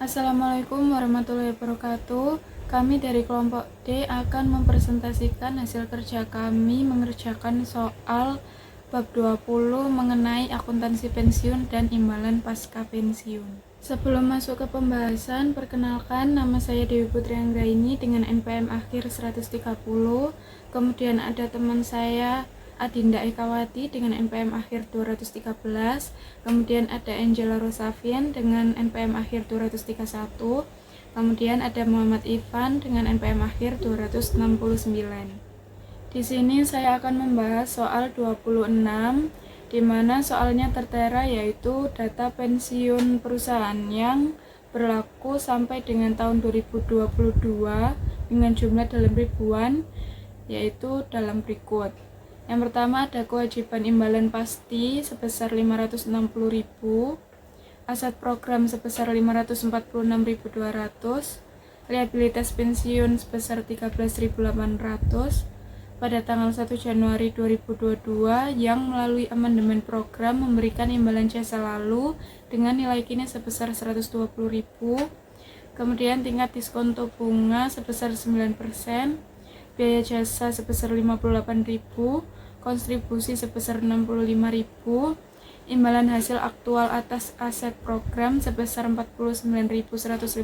Assalamualaikum warahmatullahi wabarakatuh. Kami dari kelompok D akan mempresentasikan hasil kerja kami mengerjakan soal bab 20 mengenai akuntansi pensiun dan imbalan pasca pensiun. Sebelum masuk ke pembahasan, perkenalkan nama saya Dewi Putri Anggraini dengan NPM akhir 130. Kemudian ada teman saya Adinda Ekawati dengan NPM akhir 213, kemudian ada Angela Rosavian dengan NPM akhir 231, kemudian ada Muhammad Ivan dengan NPM akhir 269. Di sini saya akan membahas soal 26, di mana soalnya tertera yaitu data pensiun perusahaan yang berlaku sampai dengan tahun 2022 dengan jumlah dalam ribuan, yaitu dalam berikut. Yang pertama ada kewajiban imbalan pasti sebesar 560.000, aset program sebesar 546.200, liabilitas pensiun sebesar 13.800 pada tanggal 1 Januari 2022 yang melalui amandemen program memberikan imbalan jasa lalu dengan nilai kini sebesar 120.000, kemudian tingkat diskonto bunga sebesar 9%, biaya jasa sebesar 58.000, kontribusi sebesar 65.000, imbalan hasil aktual atas aset program sebesar 49.158,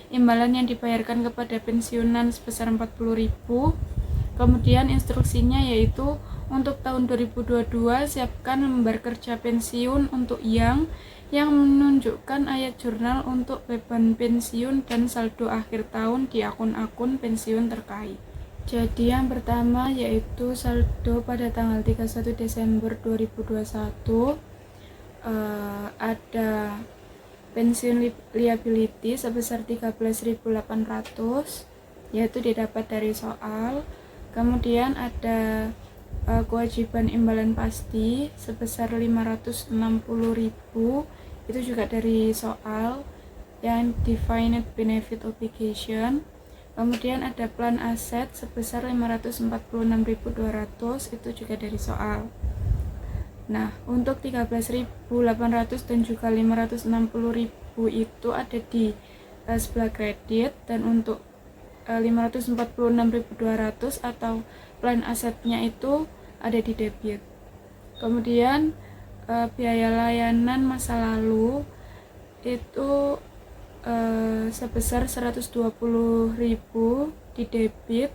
imbalan yang dibayarkan kepada pensiunan sebesar 40.000. Kemudian instruksinya yaitu untuk tahun 2022 siapkan lembar kerja pensiun untuk yang menunjukkan ayat jurnal untuk beban pensiun dan saldo akhir tahun di akun-akun pensiun terkait. Jadi yang pertama yaitu saldo pada tanggal 31 Desember 2021, ada pensiun liability sebesar 13.800 yaitu didapat dari soal. Kemudian ada kewajiban imbalan pasti sebesar 560.000 itu juga dari soal yang defined benefit obligation. Kemudian ada plan aset sebesar 546.200 itu juga dari soal. Nah, untuk 13.800 dan juga 560.000 itu ada di sebelah kredit, dan untuk 546.200 atau plan asetnya itu ada di debit. Kemudian biaya layanan masa lalu itu sebesar 120.000 di debit.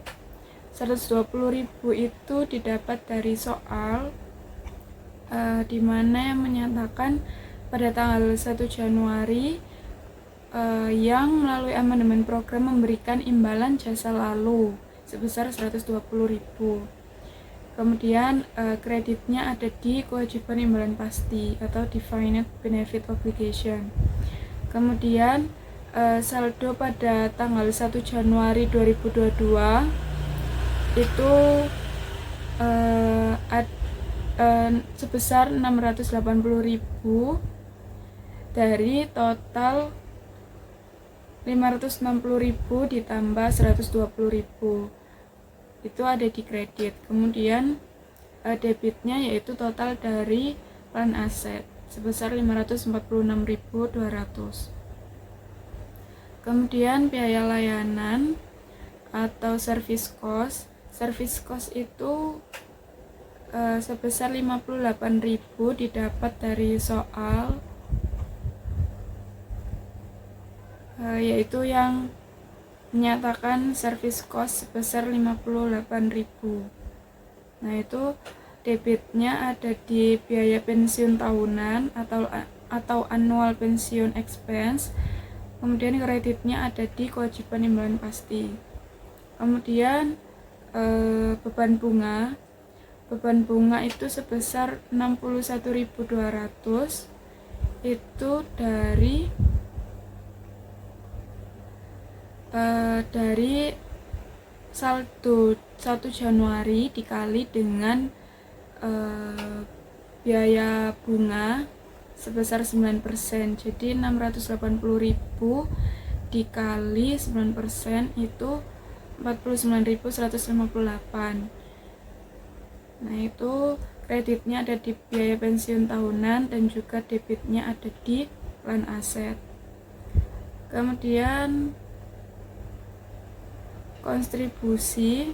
120.000 itu didapat dari soal, di mana yang menyatakan pada tanggal 1 Januari yang melalui amandemen program memberikan imbalan jasa lalu sebesar 120.000. Kemudian kreditnya ada di kewajiban imbalan pasti atau defined benefit obligation. Kemudian saldo pada tanggal 1 Januari 2022 itu sebesar 680.000 dari total 560.000 ditambah 120.000 itu ada di kredit. Kemudian debitnya yaitu total dari plan aset sebesar 546.200. Kemudian biaya layanan atau service cost. Service cost itu sebesar 58.000 didapat dari soal, yaitu yang menyatakan service cost sebesar 58.000. Nah, itu debitnya ada di biaya pensiun tahunan atau annual pension expense. Kemudian kreditnya ada di kewajiban imbalan pasti. Kemudian beban bunga itu sebesar 61.200 itu dari saldo 1 Januari dikali dengan biaya bunga sebesar 9%. Jadi 680.000 dikali 9% itu 49.158. Nah, itu kreditnya ada di biaya pensiun tahunan dan juga debitnya ada di plan aset. Kemudian kontribusi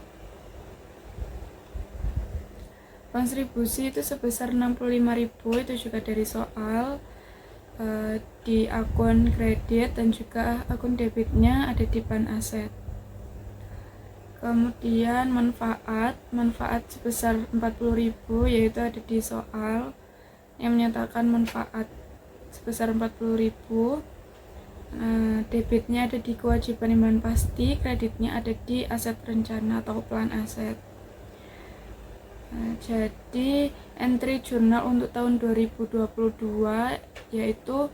itu sebesar 65.000, itu juga dari soal di akun kredit dan juga akun debitnya ada di ban aset. Kemudian manfaat sebesar 40.000 yaitu ada di soal yang menyatakan manfaat sebesar 40.000. Debitnya ada di kewajiban imbal pasti, kreditnya ada di aset rencana atau plan aset. Jadi entry jurnal untuk tahun 2022 yaitu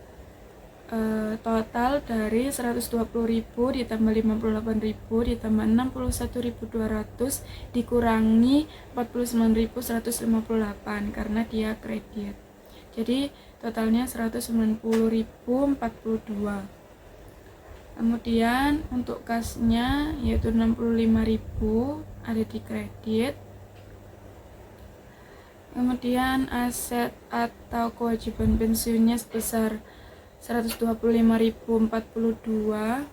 total dari 120.000 ditambah 58.000 ditambah 61.200 dikurangi 49.158 karena dia kredit. Jadi totalnya 190.042. Kemudian untuk kasnya yaitu 65.000 ada di kredit. Kemudian aset atau kewajiban pensiunnya sebesar 125.042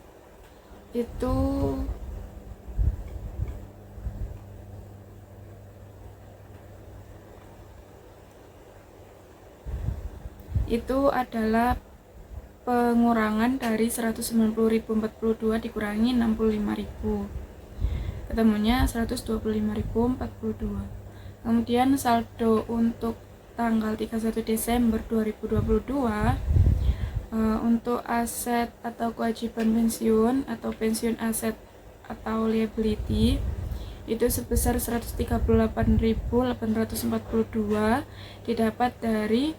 itu adalah pengurangan dari 190.042 dikurangi 65.000, ketemunya 125.042. Kemudian saldo untuk tanggal 31 Desember 2022 untuk aset atau kewajiban pensiun atau pensiun aset atau liability itu sebesar 138.842 didapat dari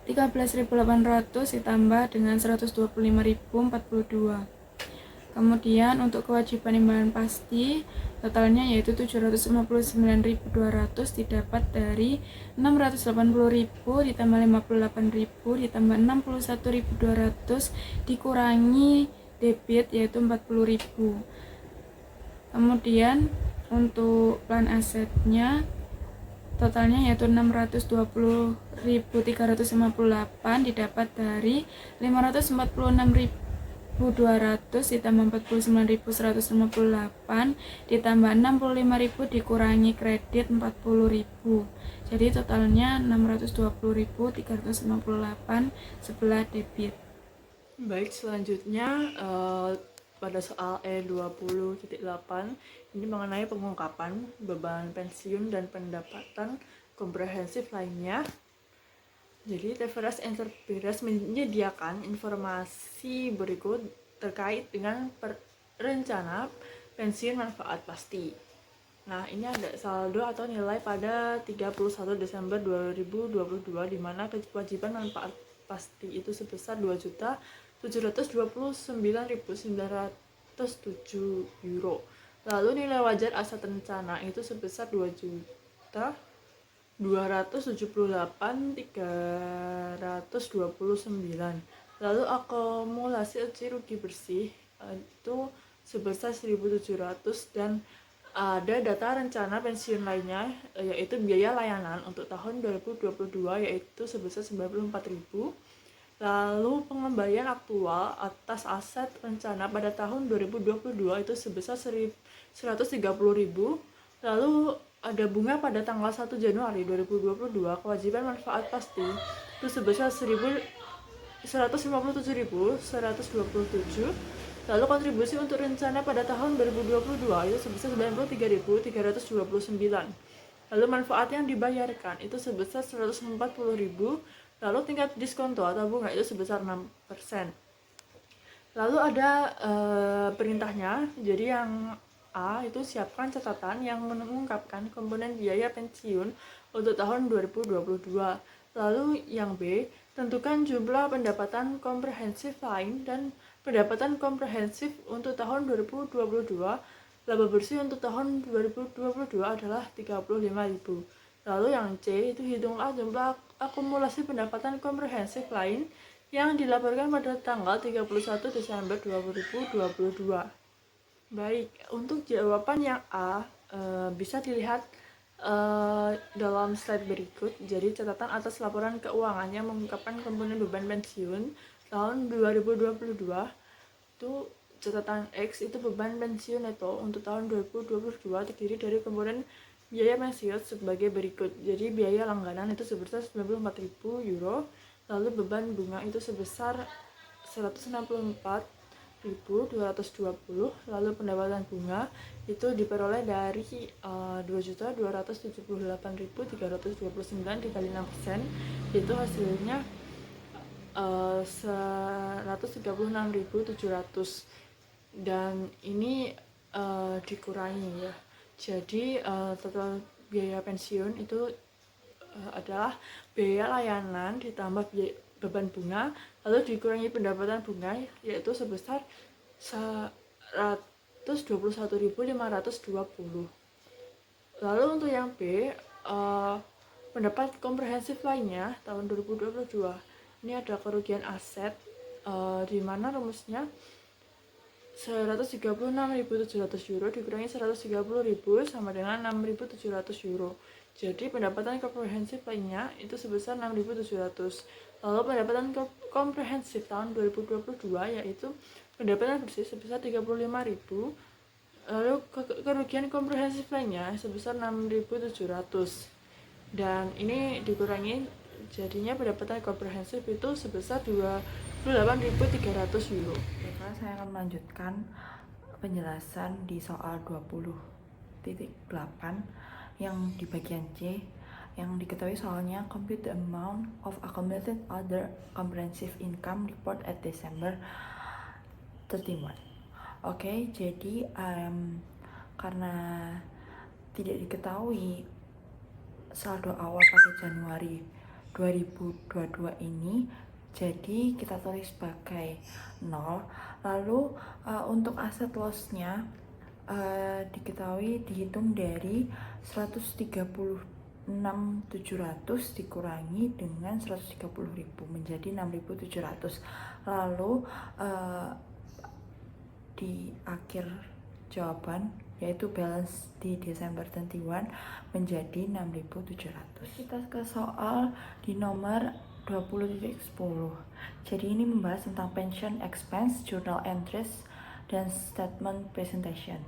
13.800 ditambah dengan 125.042. Kemudian untuk kewajiban imbalan pasti totalnya yaitu 759.200 didapat dari 680.000 ditambah 58.000 ditambah 61.200 dikurangi debit yaitu 40.000. Kemudian untuk plan asetnya totalnya yaitu 620.358 didapat dari 546.200 ditambah 49.158 ditambah 65.000 dikurangi kredit 40.000. Jadi totalnya 620.358 sebelah debit. Baik, selanjutnya pada soal E20.8 ini mengenai pengungkapan beban pensiun dan pendapatan komprehensif lainnya. Jadi TVRS Enterprise menyediakan informasi berikut terkait dengan rencana pensiun manfaat pasti. Nah, ini ada saldo atau nilai pada 31 Desember 2022 di mana kewajiban manfaat pasti itu sebesar 2.729.907 euro. Lalu nilai wajar aset rencana itu sebesar 2.278.329. Lalu akumulasi rugi bersih itu sebesar 1.700 dan ada data rencana pensiun lainnya yaitu biaya layanan untuk tahun 2022 yaitu sebesar 94.000. Lalu pengembalian aktual atas aset rencana pada tahun 2022 itu sebesar 130.000. Lalu ada bunga pada tanggal 1 Januari 2022 kewajiban manfaat pasti itu sebesar 157.127. Lalu kontribusi untuk rencana pada tahun 2022 itu sebesar 93.329. Lalu manfaat yang dibayarkan itu sebesar 140.000. Lalu tingkat diskonto atau bunga itu sebesar 6%. Lalu ada perintahnya. Jadi yang A itu siapkan catatan yang mengungkapkan komponen biaya pensiun untuk tahun 2022. Lalu yang B, tentukan jumlah pendapatan komprehensif lain dan pendapatan komprehensif untuk tahun 2022. Laba bersih untuk tahun 2022 adalah 35.000. Lalu yang C itu hitunglah jumlah akumulasi pendapatan komprehensif lain yang dilaporkan pada tanggal 31 Desember 2022. Baik, untuk jawaban yang A bisa dilihat dalam slide berikut. Jadi catatan atas laporan keuangan yang mengungkapkan komponen beban pensiun. tahun 2022 itu catatan X itu beban pensiun neto untuk tahun 2022 terdiri dari komponen biaya pensiun sebagai berikut. Jadi biaya langganan itu sebesar 94.000 euro, lalu beban bunga itu sebesar 164.220, lalu pendapatan bunga itu diperoleh dari 2.278.329 dikali 6%, itu hasilnya 136.700, dan ini dikurangi ya. Jadi total biaya pensiun itu adalah biaya layanan ditambah beban bunga lalu dikurangi pendapatan bunga, yaitu sebesar 121.520. Lalu untuk yang B, pendapat komprehensif lainnya tahun 2022 ini ada kerugian aset, di mana rumusnya 136.700 euro dikurangi 130.000 sama dengan 6.700 euro. Jadi pendapatan komprehensif lainnya itu sebesar 6.700. Lalu pendapatan komprehensif tahun 2022 yaitu pendapatan bersih sebesar 35.000. Lalu kerugian komprehensif lainnya sebesar 6.700. Dan ini dikurangi, jadinya pendapatan komprehensif itu sebesar 28.300 euro. Baiklah, saya akan melanjutkan penjelasan di soal 20.8 yang di bagian C, yang diketahui soalnya compute the amount of accumulated other comprehensive income report at December 31. Oke, jadi karena tidak diketahui saldo awal pada Januari 2022 ini, jadi kita tulis sebagai 0. Lalu untuk aset loss-nya diketahui dihitung dari 136.700 dikurangi dengan 130.000 menjadi 6.700. Lalu di akhir jawaban yaitu balance di Desember 31 menjadi 6.700. Kita ke soal di nomor 20.10. Jadi ini membahas tentang pension expense, journal entries, dan statement presentation.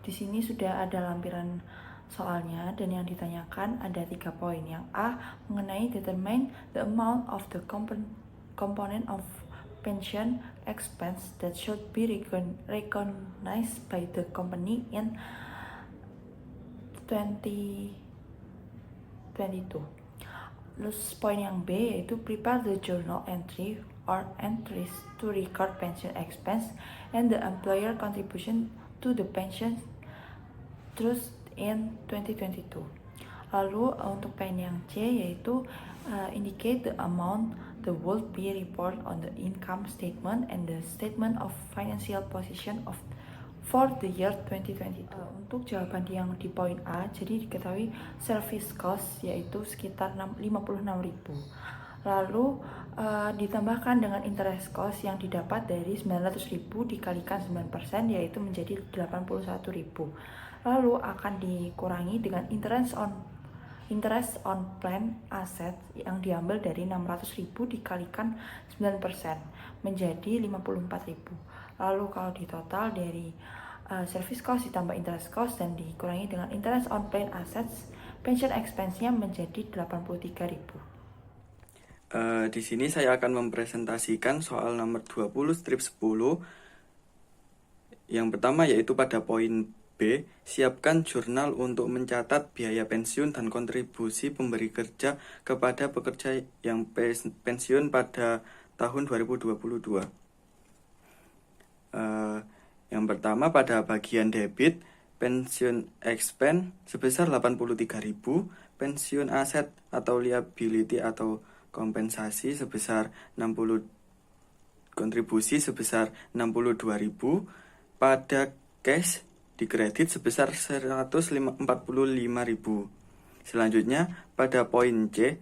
Di sini sudah ada lampiran soalnya dan yang ditanyakan ada 3 poin. Yang A mengenai determine the amount of the component of pension expense that should be recognized by the company in 2022. Terus poin yang B yaitu prepare the journal entry or entries to record pension expense and the employer contribution to the pension trust in 2022. Lalu untuk poin yang C yaitu indicate the amount the would be report on the income statement and the statement of financial position of for the year 2022. Untuk jawaban yang di poin A, jadi diketahui service cost yaitu sekitar 56.000. Lalu ditambahkan dengan interest cost yang didapat dari 900.000 dikalikan 9% yaitu menjadi 81.000. Lalu akan dikurangi dengan interest on plan asset yang diambil dari 600.000 dikalikan 9% menjadi 54.000. Lalu kalau di total dari service cost ditambah interest cost dan dikurangi dengan interest on plan assets, pension expense-nya menjadi 83.000. Di sini saya akan mempresentasikan soal nomor 20 strip 10. Yang pertama yaitu pada poin B, siapkan jurnal untuk mencatat biaya pensiun dan kontribusi pemberi kerja kepada pekerja yang pensiun pada tahun 2022. Yang pertama pada bagian debit, pensiun expense sebesar 83.000, pensiun aset atau liability atau kompensasi sebesar 60, kontribusi sebesar 62.000, pada cash dikredit sebesar 145.000. Selanjutnya pada poin C,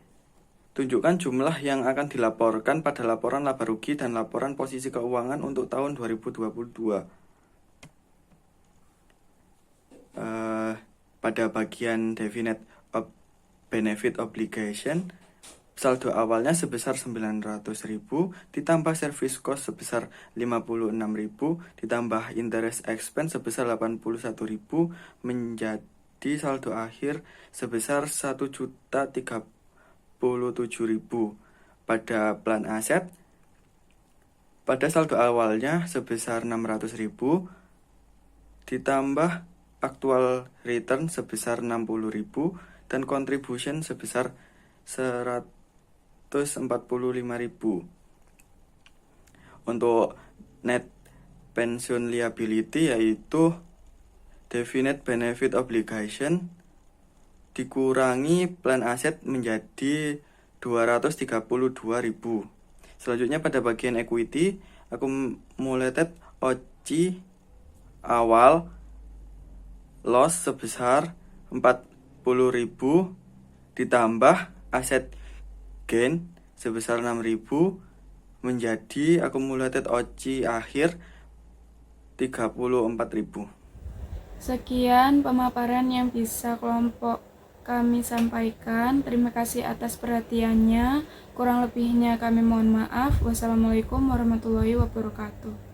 tunjukkan jumlah yang akan dilaporkan pada laporan laba rugi dan laporan posisi keuangan untuk tahun 2022. Pada bagian definite benefit obligation, saldo awalnya sebesar 900.000 ditambah service cost sebesar 56.000 ditambah interest expense sebesar 81.000 menjadi saldo akhir sebesar 1.037.000. Pada plan aset, pada saldo awalnya sebesar 600.000 ditambah actual return sebesar 60.000 dan contribution sebesar 145.000. Untuk net pension liability yaitu definite benefit obligation dikurangi plan aset menjadi 232.000. Selanjutnya pada bagian equity, accumulated OCI awal loss sebesar 40.000 ditambah aset gain sebesar 6.000 menjadi accumulated OCI akhir 34.000. Sekian pemaparan yang bisa kelompok kami sampaikan. Terima kasih atas perhatiannya. Kurang lebihnya kami mohon maaf. Wassalamualaikum warahmatullahi wabarakatuh.